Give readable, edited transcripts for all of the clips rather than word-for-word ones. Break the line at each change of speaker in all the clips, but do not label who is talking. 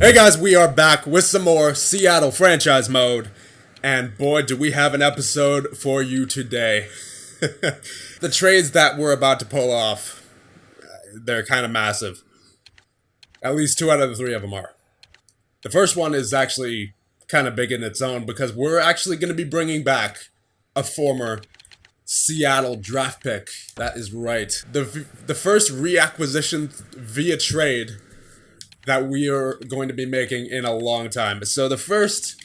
Hey guys, we are back with some more Seattle franchise mode, and boy do we have an episode for you today. The trades that we're about to pull off, they're kind of massive. At least 2 out of the 3 of them are. The first one is actually kind of big in its own because we're actually going to be bringing back a former Seattle draft pick. That is right. The first reacquisition via trade that we are going to be making in a long time. So the first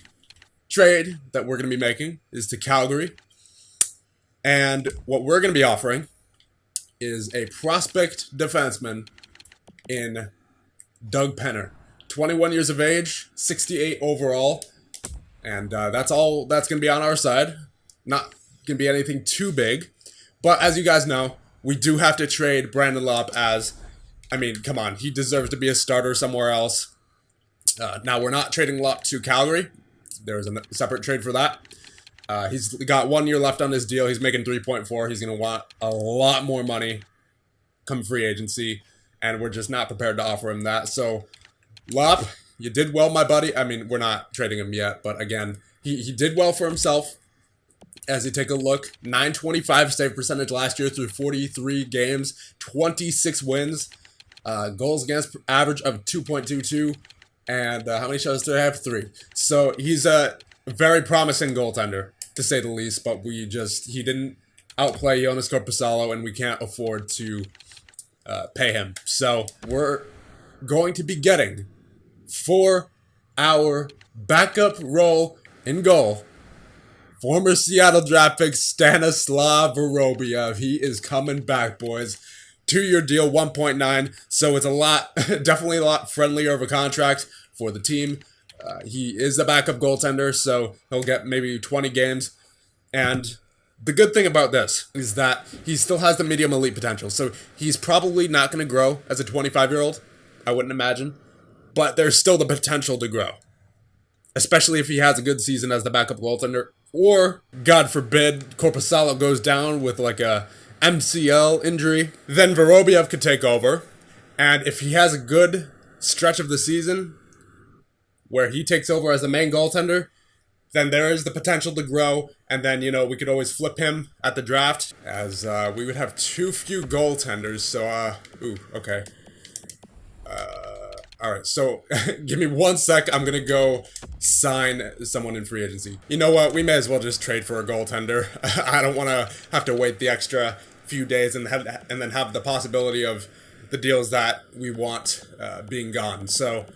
trade that we're going to be making is to Calgary. And what we're going to be offering is a prospect defenseman in Doug Penner. 21 years of age, 68 overall. And that's all that's going to be on our side. Not going to be anything too big. But as you guys know, we do have to trade Brandon Lopp as... I mean, come on. He deserves to be a starter somewhere else. Now, we're not trading Lopp to Calgary. There's a separate trade for that. He's got 1 year left on his deal. He's making 3.4. He's going to want a lot more money come free agency. And we're just not prepared to offer him that. So, Lopp, you did well, my buddy. I mean, we're not trading him yet. But again, he did well for himself. As you take a look, .925 save percentage last year through 43 games, 26 wins. Goals against average of 2.22, and how many shots do I have? 3. So he's a very promising goaltender, to say the least, but he didn't outplay Jonas Korpisalo, and we can't afford to pay him. So we're going to be getting, for our backup role in goal, former Seattle draft pick Stanislav Vorobyev. He is coming back, boys. 2-year deal, 1.9, so it's definitely a lot friendlier of a contract for the team. He is a backup goaltender, so he'll get maybe 20 games. And the good thing about this is that he still has the medium elite potential, so he's probably not going to grow as a 25-year-old, I wouldn't imagine, but there's still the potential to grow, especially if he has a good season as the backup goaltender, or, God forbid, Korpisalo goes down with like a MCL injury, then Vorobyev could take over. And if he has a good stretch of the season where he takes over as the main goaltender, then there is the potential to grow. And then, we could always flip him at the draft, as we would have too few goaltenders. So, okay. All right, so give me 1 sec. I'm going to go sign someone in free agency. You know what? We may as well just trade for a goaltender. I don't want to have to wait the extra few days and then have the possibility of the deals that we want being gone. So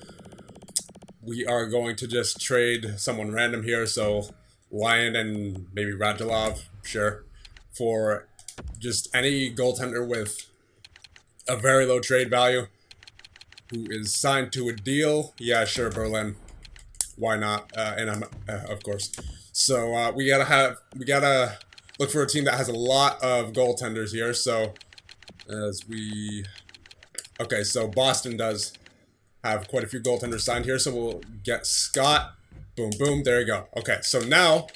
we are going to just trade someone random here. So Lyon and maybe Radulov, sure, for just any goaltender with a very low trade value, who is signed to a deal. Yeah, sure, Berlin. Why not? And I'm, of course. So we gotta look for a team that has a lot of goaltenders here. So okay, so Boston does have quite a few goaltenders signed here. So we'll get Scott. Boom, boom. There you go. Okay, so now,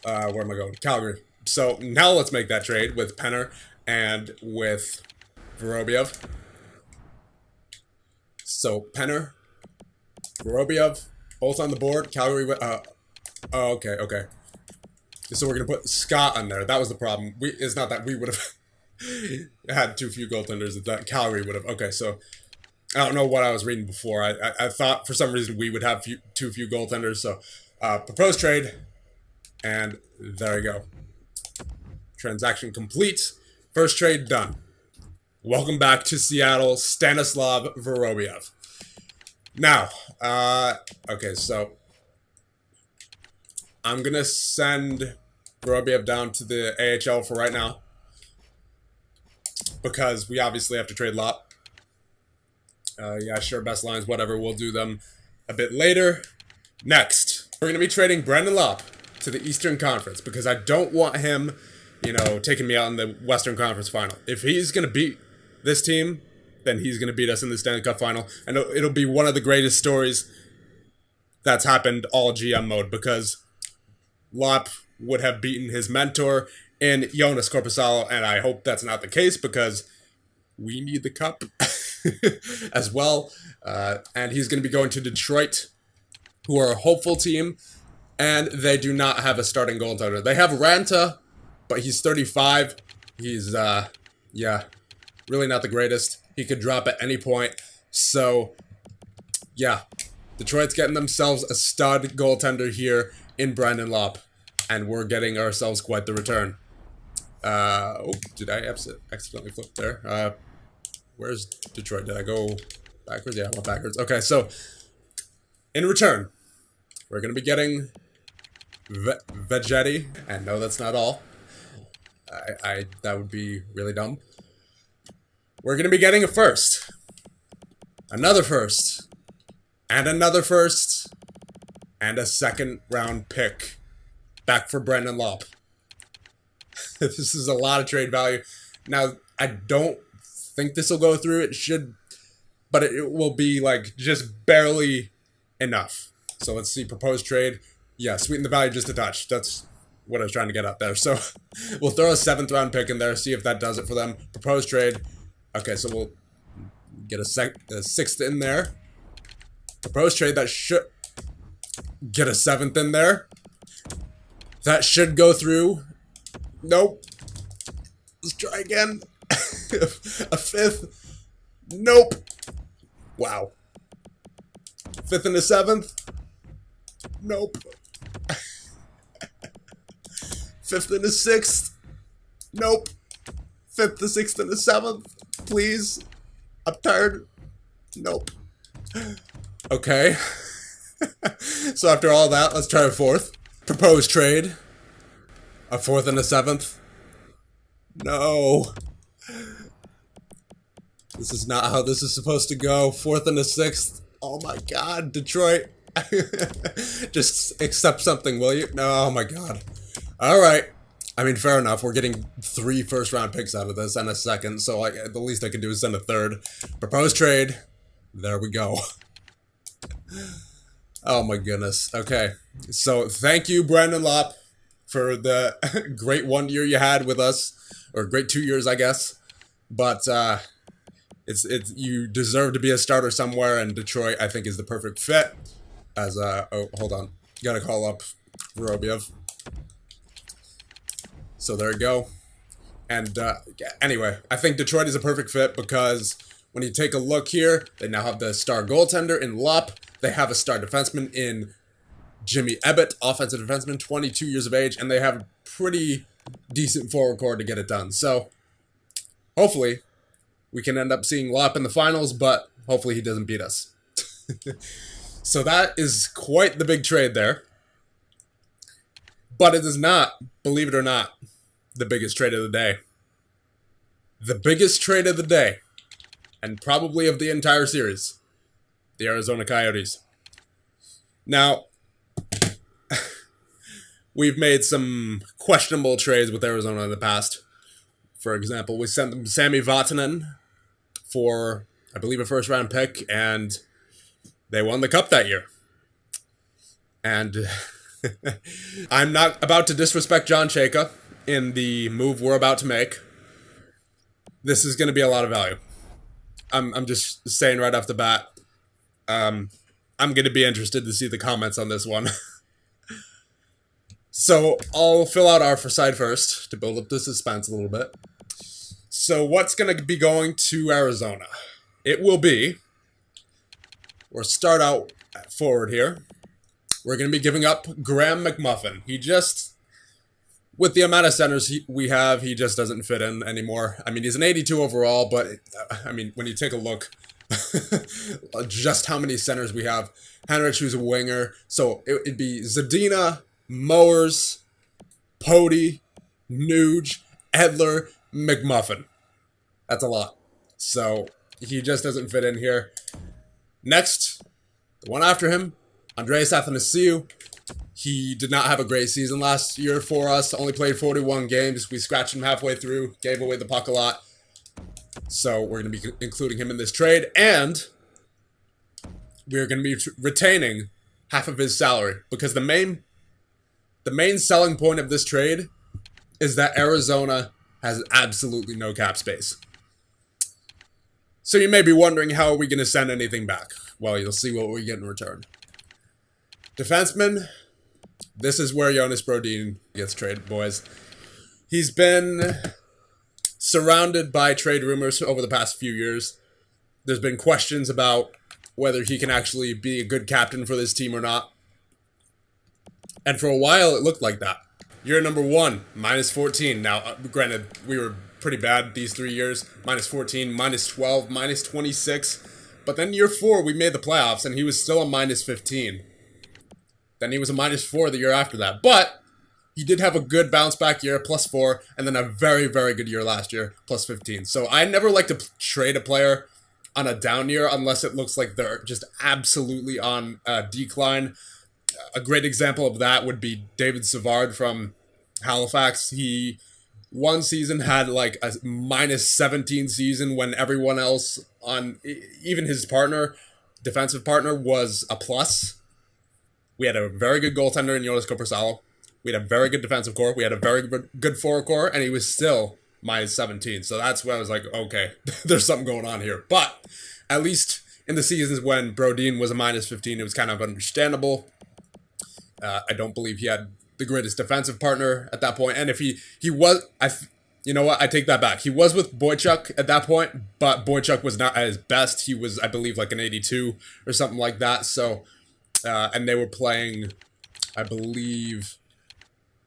where am I going? Calgary. So now let's make that trade with Penner and with Vorobyev. So, Penner, Vorobyev, both on the board. Calgary, okay. So we're going to put Scott on there. That was the problem. It's not that we would have had too few goaltenders. It's that Calgary would have. Okay, so I don't know what I was reading before. I thought for some reason we would have too few goaltenders. So, proposed trade, and there you go. Transaction complete. First trade done. Welcome back to Seattle, Stanislav Vorobyev. Now, okay, so I'm going to send Vorobyev down to the AHL for right now, because we obviously have to trade Lopp. Yeah, sure, best lines, whatever. We'll do them a bit later. Next, we're going to be trading Brandon Lopp to the Eastern Conference, because I don't want him, taking me out in the Western Conference final. If he's going to beat this team, then he's going to beat us in the Stanley Cup final. And it'll be one of the greatest stories that's happened all GM mode, because Lopp would have beaten his mentor in Jonas Korpisalo, and I hope that's not the case, because we need the cup as well. And he's going to be going to Detroit, who are a hopeful team, and they do not have a starting goaltender. They have Ranta, but he's 35. He's, yeah, really not the greatest. He could drop at any point. So, yeah, Detroit's getting themselves a stud goaltender here in Brandon Lopp, and we're getting ourselves quite the return. Oh, did I accidentally flip there? Where's Detroit? Did I go backwards? Yeah, I went backwards. Okay, so in return, we're going to be getting Vegetti, and no, that's not all. That would be really dumb. We're going to be getting a first, another first, and another first, and a second round pick back for Brandon Lopp. This is a lot of trade value. Now, I don't think this will go through. It should, but it will be like just barely enough. So let's see, proposed trade. Yeah, sweeten the value just a touch. That's what I was trying to get up there. So we'll throw a 7th round pick in there, see if that does it for them. Proposed trade. Okay, so we'll get a 6th in there. Proposed trade, that should get a 7th in there. That should go through. Nope. Let's try again. A 5th. Nope. Wow. 5th and a 7th. Nope. 5th and a 6th. Nope. 5th, the 6th, and the 7th. Please. I'm tired. Nope. Okay. So after all that, let's try a 4th. Proposed trade. A 4th and a 7th. No. This is not how this is supposed to go. 4th and a 6th. Oh my god, Detroit. Just accept something, will you? No, oh my god. Alright. I mean, fair enough. We're getting 3 first-round picks out of this and a 2nd, so like the least I can do is send a 3rd. Proposed trade. There we go. Oh my goodness. Okay. So thank you, Brandon Lopp, for the great 1 year you had with us, or great 2 years, I guess. But it's you deserve to be a starter somewhere, and Detroit, I think, is the perfect fit. As oh, hold on, gotta call up Vorobiev. So there you go. And anyway, I think Detroit is a perfect fit because when you take a look here, they now have the star goaltender in Lopp. They have a star defenseman in Jimmy Ebbett, offensive defenseman, 22 years of age, and they have a pretty decent forward core to get it done. So hopefully we can end up seeing Lopp in the finals, but hopefully he doesn't beat us. So that is quite the big trade there. But it is not, believe it or not, the biggest trade of the day. The biggest trade of the day, and probably of the entire series, the Arizona Coyotes. Now, we've made some questionable trades with Arizona in the past. For example, we sent them Sami Vatanen for, I believe, a first-round pick, and they won the Cup that year. And I'm not about to disrespect John Chayka in the move we're about to make. This is going to be a lot of value. I'm just saying right off the bat. I'm going to be interested to see the comments on this one. So I'll fill out our side first to build up the suspense a little bit. So what's going to be going to Arizona? It will be, we'll start out forward here. We're going to be giving up Graham McMuffin. He just, with the amount of centers we have, he just doesn't fit in anymore. I mean, he's an 82 overall, but, I mean, when you take a look, just how many centers we have. Henrich, who's a winger. So it'd be Zadina, Mowers, Pody, Nuge, Edler, McMuffin. That's a lot. So he just doesn't fit in here. Next, the one after him, Andreas Athanasiou. He did not have a great season last year for us. Only played 41 games. We scratched him halfway through. Gave away the puck a lot. So we're going to be including him in this trade. And we're going to be retaining half of his salary. Because the main selling point of this trade is that Arizona has absolutely no cap space. So you may be wondering, how are we going to send anything back? Well, you'll see what we get in return. Defenseman, this is where Jonas Brodin gets traded, boys. He's been surrounded by trade rumors over the past few years. There's been questions about whether he can actually be a good captain for this team or not. And for a while, it looked like that. Year number 1, minus 14. Now, granted, we were pretty bad these 3 years. Minus 14, minus 12, minus 26. But then year 4, we made the playoffs, and he was still a minus 15. Then he was a minus 4 the year after that. But he did have a good bounce back year, plus 4, and then a very, very good year last year, plus 15. So I never like to trade a player on a down year unless it looks like they're just absolutely on a decline. A great example of that would be David Savard from Halifax. He one season had like a minus 17 season when everyone else on, even his partner, defensive partner, was a plus. We had a very good goaltender in Jonas Koprasalo. We had a very good defensive core. We had a very good forward core, and he was still minus 17. So that's when I was like, okay, there's something going on here. But at least in the seasons when Brodin was a minus 15, it was kind of understandable. I don't believe he had the greatest defensive partner at that point. And if he was, you know what, I take that back. He was with Boychuk at that point, but Boychuk was not at his best. He was, I believe, like an 82 or something like that. So, and they were playing, I believe,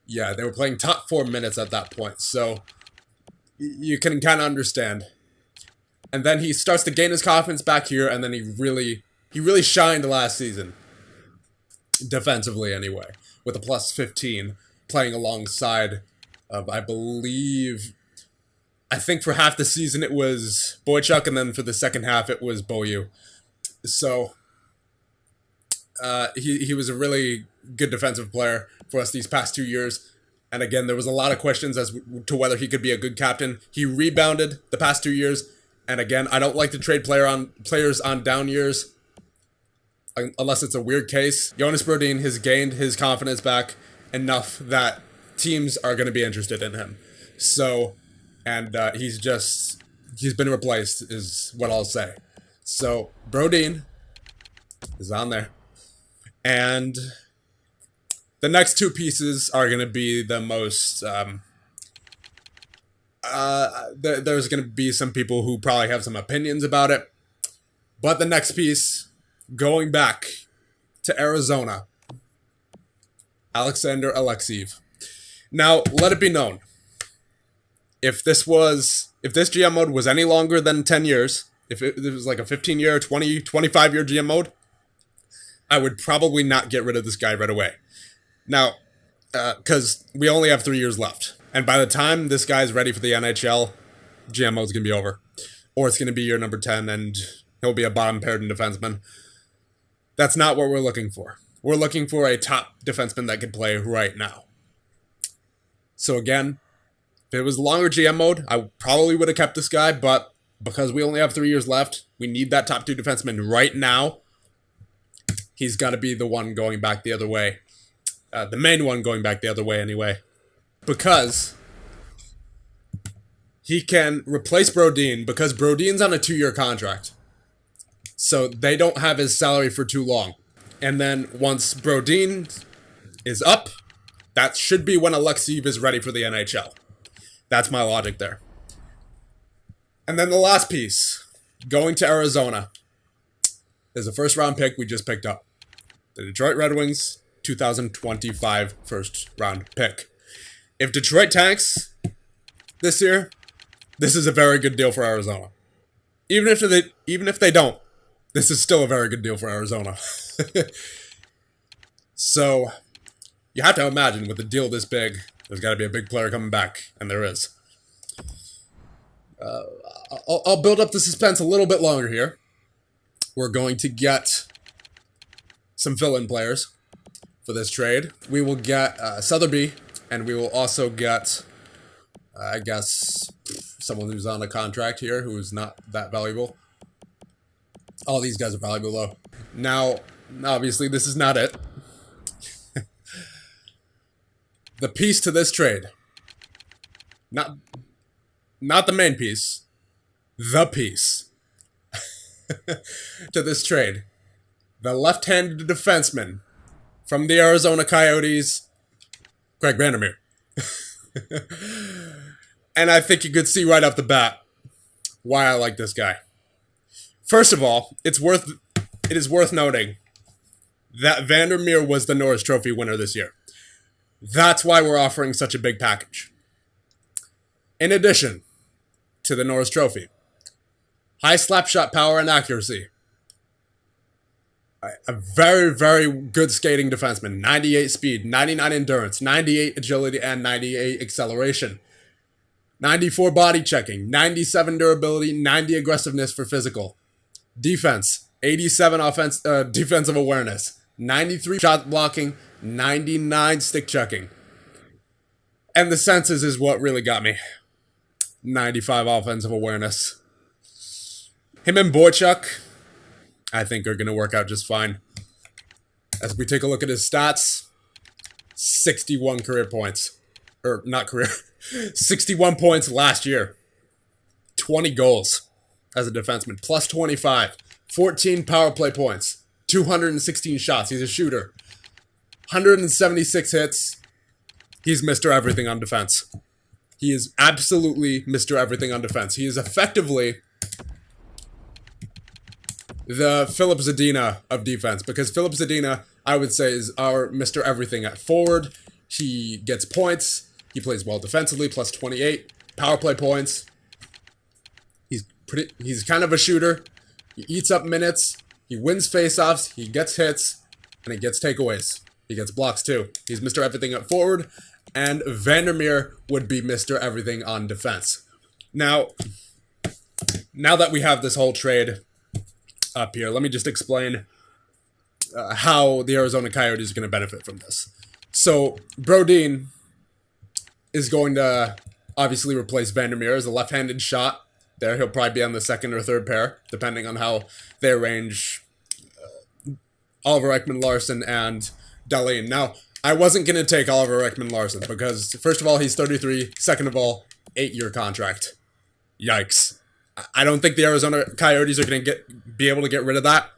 yeah, they were playing top 4 minutes at that point. So you can kind of understand. And then he starts to gain his confidence back here, and then he really shined last season. Defensively, anyway, with a plus 15, playing alongside of, I think for half the season it was Boychuk, and then for the second half it was Boyu. So he was a really good defensive player for us these past 2 years. And again, there was a lot of questions as to whether he could be a good captain. He rebounded the past 2 years. And again, I don't like to trade players on down years unless it's a weird case. Jonas Brodin has gained his confidence back enough that teams are going to be interested in him. So, and he's been replaced is what I'll say. So, Brodin is on there. And the next 2 pieces are going to be the most, there's going to be some people who probably have some opinions about it. But the next piece, going back to Arizona, Alexander Alexeyev. Now, let it be known, if this GM mode was any longer than 10 years, if it was like a 15-year, 20, 25-year GM mode, I would probably not get rid of this guy right away. Now, because we only have 3 years left. And by the time this guy's ready for the NHL, GM mode's going to be over. Or it's going to be year number 10 and he'll be a bottom paired defenseman. That's not what we're looking for. We're looking for a top defenseman that can play right now. So again, if it was longer GM mode, I probably would have kept this guy, but because we only have 3 years left, we need that top 2 defenseman right now. He's got to be the one going back the other way. The main one going back the other way anyway. Because he can replace Brodin, because Brodin's on a 2-year contract. So they don't have his salary for too long. And then once Brodin is up, that should be when Alexeyev is ready for the NHL. That's my logic there. And then the last piece, going to Arizona, is a first-round pick we just picked up. The Detroit Red Wings 2025 first-round pick. If Detroit tanks this year, this is a very good deal for Arizona. Even if they don't, this is still a very good deal for Arizona. So, you have to imagine with a deal this big, there's got to be a big player coming back, and there is. I'll build up the suspense a little bit longer here. We're going to get some fill-in players for this trade. We will get Sotheby, and we will also get, I guess, someone who's on a contract here who's not that valuable. All these guys are valuable, though. Now, obviously, this is not it. The piece to this trade, not the main piece, the piece, to this trade. The left-handed defenseman from the Arizona Coyotes, Craig Vandermeer. And I think you could see right off the bat why I like this guy. First of all, it is worth noting that Vandermeer was the Norris Trophy winner this year. That's why we're offering such a big package. In addition to the Norris Trophy, high slap shot power and accuracy. A very, very good skating defenseman. 98 speed, 99 endurance, 98 agility, and 98 acceleration. 94 body checking, 97 durability, 90 aggressiveness for physical. Defense, 87 defensive awareness, 93 shot blocking, 99 stick checking. And the senses is what really got me. 95 offensive awareness. Him and Boychuk, I think, are going to work out just fine. As we take a look at his stats, 61 career points. Or, not career, 61 points last year. 20 goals as a defenseman, plus 25. 14 power play points. 216 shots. He's a shooter. 176 hits. He's Mr. Everything on defense. He is absolutely Mr. Everything on defense. He is effectively the Philip Zadina of defense, because Philip Zadina, I would say, is our Mr. Everything at forward. He gets points. He plays well defensively, plus 28 power play points. He's kind of a shooter. He eats up minutes. He wins faceoffs. He gets hits, and he gets takeaways. He gets blocks too. He's Mr. Everything at forward, and Vandermeer would be Mr. Everything on defense. Now that we have this whole trade up here, let me just explain how the Arizona Coyotes are going to benefit from this. So, Brodin is going to obviously replace Vandermeer as a left-handed shot. There, he'll probably be on the second or third pair, depending on how they arrange Oliver Ekman-Larsson and Dahlin. Now, I wasn't going to take Oliver Ekman-Larsson because, first of all, he's 33. Second of all, 8-year contract. Yikes. I don't think the Arizona Coyotes are going to be able to get rid of that.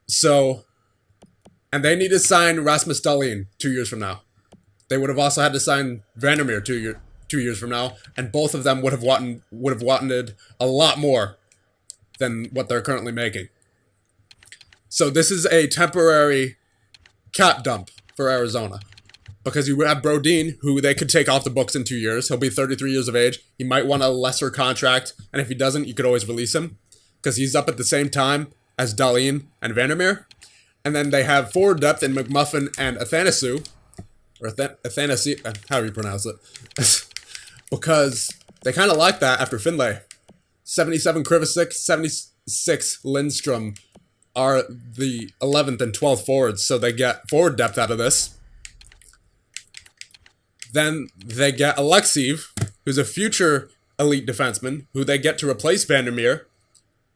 So, and they need to sign Rasmus Dahlin 2 years from now. They would have also had to sign Vandermeer 2 years from now, and both of them would have wanted a lot more than what they're currently making. So this is a temporary cap dump for Arizona, because you have Brodin, who they could take off the books in 2 years. He'll be 33 years of age. He might want a lesser contract, and if he doesn't, you could always release him, because he's up at the same time as Dahlin and Vandermeer. And then they have forward depth in McMuffin and Athanasu, or Athanasu, however you pronounce it, because they kind of like that after Finlay. 77 Krivicic, 76 Lindstrom are the 11th and 12th forwards, so they get forward depth out of this. Then they get Alexeev, who's a future elite defenseman, who they get to replace Vandermeer,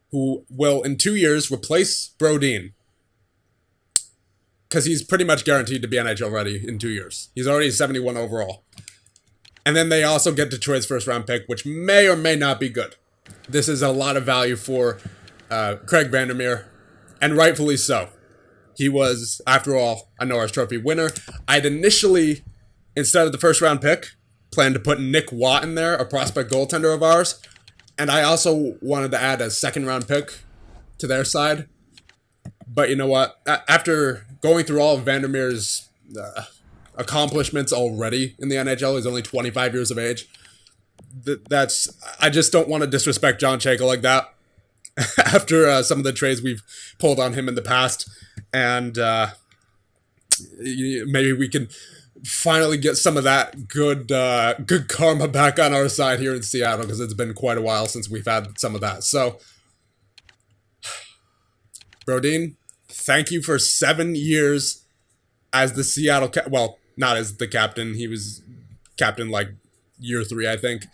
who will, in 2 years, replace Brodin. Because he's pretty much guaranteed to be NHL ready in 2 years. He's already 71 overall. And then they also get Detroit's first-round pick, which may or may not be good. This is a lot of value for Craig Vandermeer, and rightfully so. He was, after all, a Norris Trophy winner. I'd initially, instead of the first-round pick, planned to put Nick Watt in there, a prospect goaltender of ours. And I also wanted to add a second-round pick to their side. But you know what? After going through all of Vandermeer's accomplishments already in the NHL, he's only 25 years of age. I just don't want to disrespect John Chaika like that. After some of the trades we've pulled on him in the past, and maybe we can finally get some of that good karma back on our side here in Seattle, because it's been quite a while since we've had some of that. So, Brodin, thank you for 7 years as the Seattle well, not as the captain. He was captain like year 3, I think.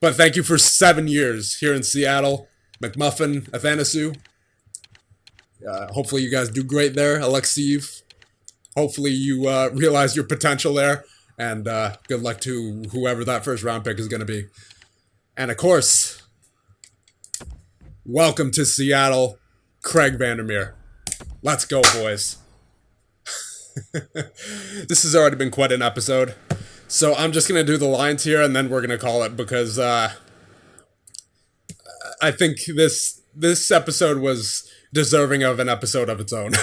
But thank you for 7 years here in Seattle. McMuffin, Athanasu. Hopefully you guys do great there. Alexeev. Hopefully you realize your potential there. And good luck to whoever that first round pick is going to be. And of course, Welcome to Seattle, Craig Vandermeer. Let's go, boys. This has already been quite an episode. So I'm just going to do the lines here and then we're going to call it because I think this episode was deserving of an episode of its own.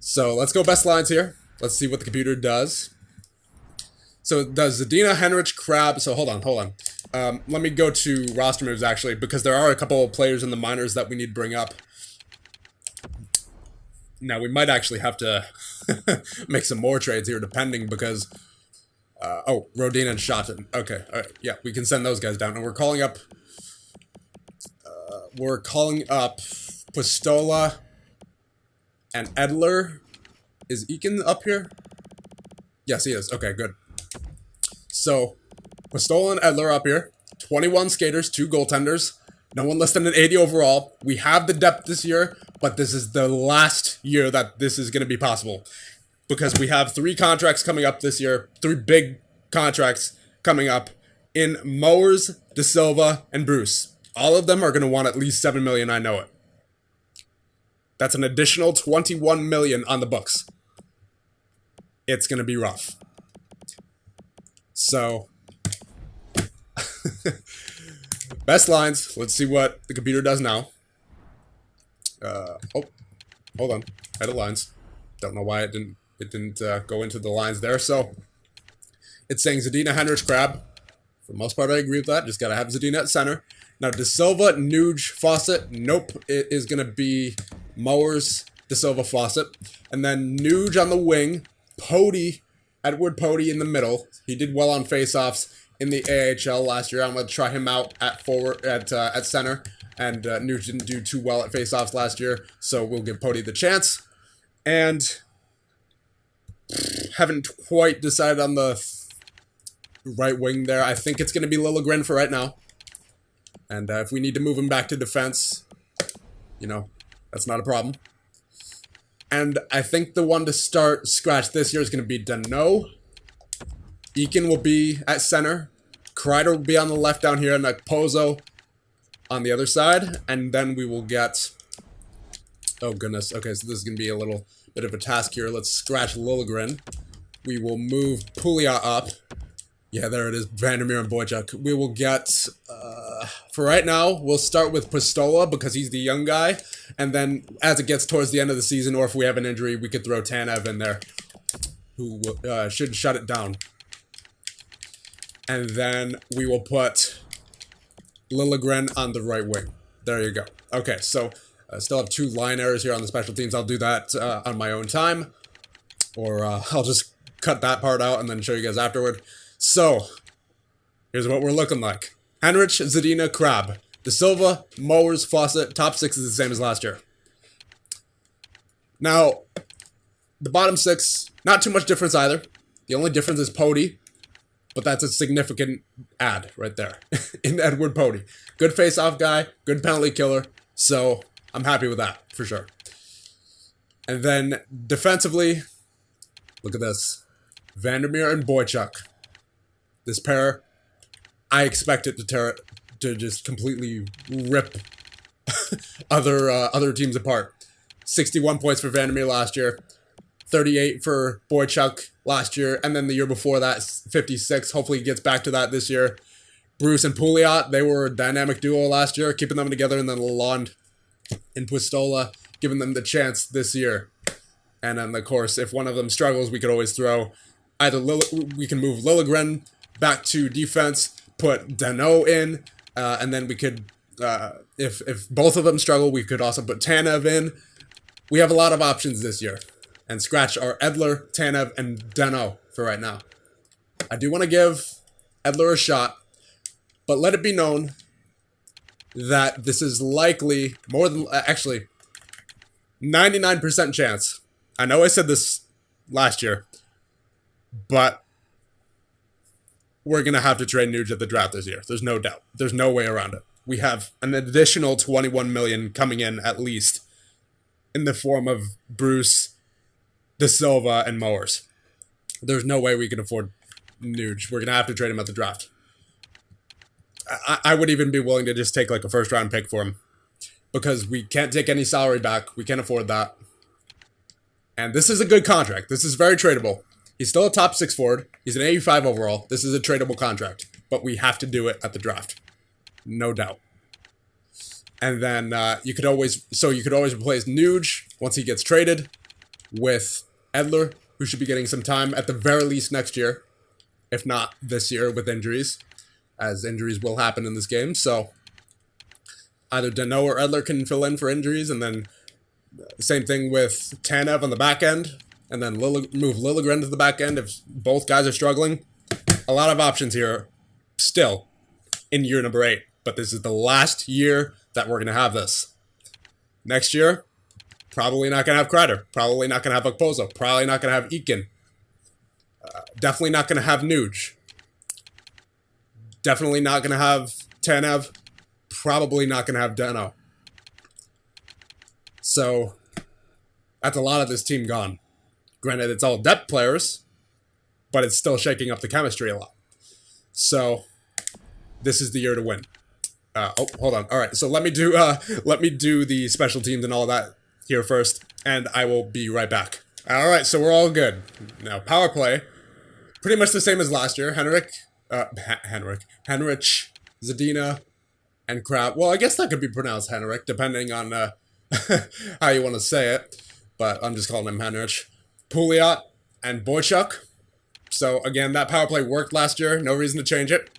So let's go best lines here. Let's see what the computer does. So it does Zadina, Henrich, Crab. So hold on. Let me go to roster moves actually, because there are a couple of players in the minors that we need to bring up. Now we might actually have to make some more trades here, depending, because Rodin and Shotton. Okay, all right, yeah, we can send those guys down, and we're calling up Pistola and Edler. Is Eakin up here? Yes, he is. Okay, good. So, Pistola and Edler up here. 21 skaters, 2 goaltenders. No one less than an 80 overall. We have the depth this year, but this is the last year that this is going to be possible. Because we have 3 contracts coming up this year. 3 big contracts coming up in Mowers, De Silva, and Bruce. All of them are going to want at least $7 million, I know it. That's an additional $21 million on the books. It's going to be rough. So, best lines. Let's see what the computer does now. Hold on. Idle lines. Don't know why it didn't go into the lines there. So, it's saying Zadina, Henrich, Crab. For the most part, I agree with that. Just got to have Zadina at center. Now, De Silva, Nuge, Fawcett. Nope. It is going to be Mowers, De Silva, Fawcett. And then Nuge on the wing. Edward Pody in the middle. He did well on faceoffs in the AHL last year. I'm going to try him out at center. And Nuge didn't do too well at faceoffs last year, so we'll give Pody the chance. And haven't quite decided on the right wing there. I think it's going to be Liljegren for right now. And if we need to move him back to defense, that's not a problem. And I think the one to start scratch this year is going to be Danault. Eakin will be at center. Kreider will be on the left down here, and Pozo on the other side. And then we will get... Oh, goodness. Okay, so this is going to be a little bit of a task here. Let's scratch Liljegren. We will move Pouliot up. Yeah, there it is. Vandermeer and Boychuk. We will get... for right now, we'll start with Pistola because he's the young guy. And then as it gets towards the end of the season, or if we have an injury, we could throw Tanev in there, who should shut it down. And then we will put Liljegren on the right wing. There you go. Okay, so I still have 2 line errors here on the special teams. I'll do that on my own time. Or I'll just cut that part out and then show you guys afterward. So, here's what we're looking like. Henrich, Zadina, Crab. De Silva, Mowers, Fawcett. Top 6 is the same as last year. Now, the bottom 6, not too much difference either. The only difference is Pody, but that's a significant add right there in Edward Pody. Good face-off guy, good penalty killer, so I'm happy with that, for sure. And then, defensively, look at this. Vandermeer and Boychuk. This pair, I expect it to just completely rip other teams apart. 61 points for Vandermeer last year, 38 for Boychuk last year, and then the year before that, 56. Hopefully he gets back to that this year. Bruce and Pouliot, they were a dynamic duo last year, keeping them together, and then Lalonde and Pistola, giving them the chance this year. And then, of course, if one of them struggles, we could always throw either we can move Liljegren back to defense, put Danault in, and then we could, if both of them struggle, we could also put Tanev in. We have a lot of options this year. And scratch our Edler, Tanev, and Danault for right now. I do want to give Edler a shot, but let it be known that this is likely more than, actually, 99% chance. I know I said this last year, but we're going to have to trade Nuge at the draft this year. There's no doubt. There's no way around it. We have an additional $21 million coming in at least in the form of Bruce, De Silva, and Mowers. There's no way we can afford Nuge. We're going to have to trade him at the draft. I would even be willing to just take like a first round pick for him because we can't take any salary back. We can't afford that. And this is a good contract. This is very tradable. He's still a top 6 forward. He's an 85 overall. This is a tradable contract, but we have to do it at the draft. No doubt. And then you could always replace Nuge once he gets traded with Edler, who should be getting some time at the very least next year, if not this year with injuries, as injuries will happen in this game. So either Danault or Edler can fill in for injuries, and then same thing with Tanev on the back end, and then move Liljegren to the back end if both guys are struggling. A lot of options here still in year number 8, but this is the last year that we're going to have this. Next year, probably not going to have Kreider, probably not going to have Okposo, probably not going to have Eakin, definitely not going to have Nuge, definitely not going to have Tanev, probably not going to have Danault. So that's a lot of this team gone. Granted, it's all depth players, but it's still shaking up the chemistry a lot. So this is the year to win. Hold on. All right, so let me do the special teams and all that here first, and I will be right back. All right, so we're all good now. Power play, pretty much the same as last year. Henrich, Zadina, and Crab. Well, I guess that could be pronounced Henrich, depending on how you want to say it, but I'm just calling him Henrich. Pouliot and Boychuk. So again, that power play worked last year. No reason to change it.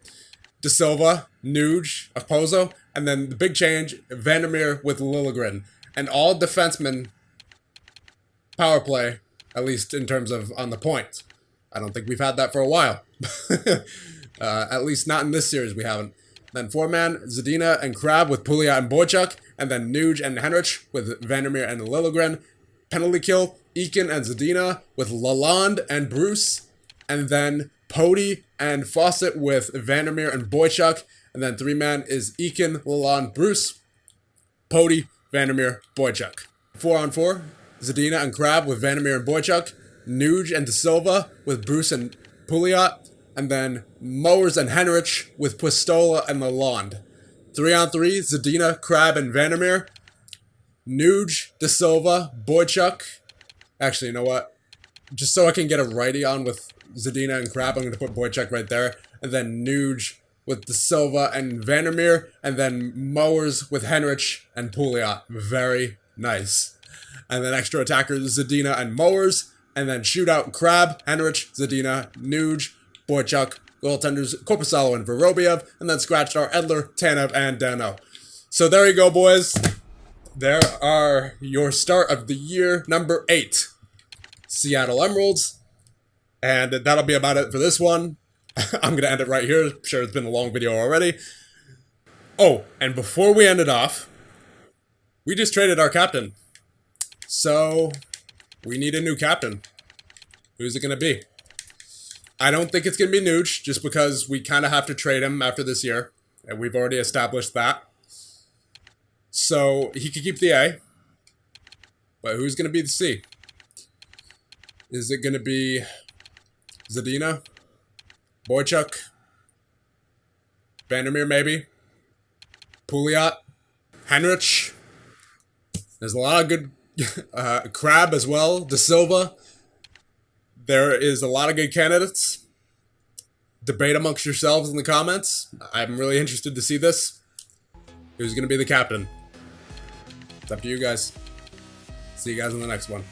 De Silva, Nuge, Okposo, and then the big change, Vandermeer with Liljegren. And all defensemen power play, at least in terms of on the point. I don't think we've had that for a while. At least not in this series we haven't. Then 4-man, Zadina and Crab with Pouliot and Boychuk, and then Nuge and Henrich with Vandermeer and Liljegren. Penalty kill, Eakin and Zadina with Lalonde and Bruce, and then Pody and Fawcett with Vandermeer and Boychuk, and then 3-man is Eakin, Lalonde, Bruce, Pody, Vandermeer, Boychuk. 4-on-4, Zadina and Crab with Vandermeer and Boychuk, Nuge and De Silva with Bruce and Pouliot, and then Mowers and Henrich with Pistola and Lalonde. 3-on-3, Zadina, Crab, and Vandermeer, Nuge, De Silva, Boychuk. Actually, you know what? Just so I can get a righty on with Zadina and Crab, I'm going to put Boychuk right there. And then Nuge with De Silva and Vandermeer. And then Mowers with Henrich and Pouliot. Very nice. And then extra attackers, Zadina and Mowers. And then shootout, Crab, Henrich, Zadina, Nuge, Boychuk. Goaltenders, Korpisalo and Vorobiev. And then scratched our Edler, Tanev, and Danault. So there you go, boys. There are your start of the year number 8 Seattle Emeralds. And that'll be about it for this one. I'm going to end it right here. I'm sure it's been a long video already. Oh, and before we end it off, we just traded our captain. So we need a new captain. Who's it going to be? I don't think it's going to be Nuge, just because we kind of have to trade him after this year. And we've already established that. So he could keep the A. But who's going to be the C? Is it going to be Zadina? Boychuk? Vandermeer, maybe? Pouliot? Henrich? There's a lot of good... Crab as well. De Silva. There is a lot of good candidates. Debate amongst yourselves in the comments. I'm really interested to see this. Who's going to be the captain? It's up to you guys. See you guys in the next one.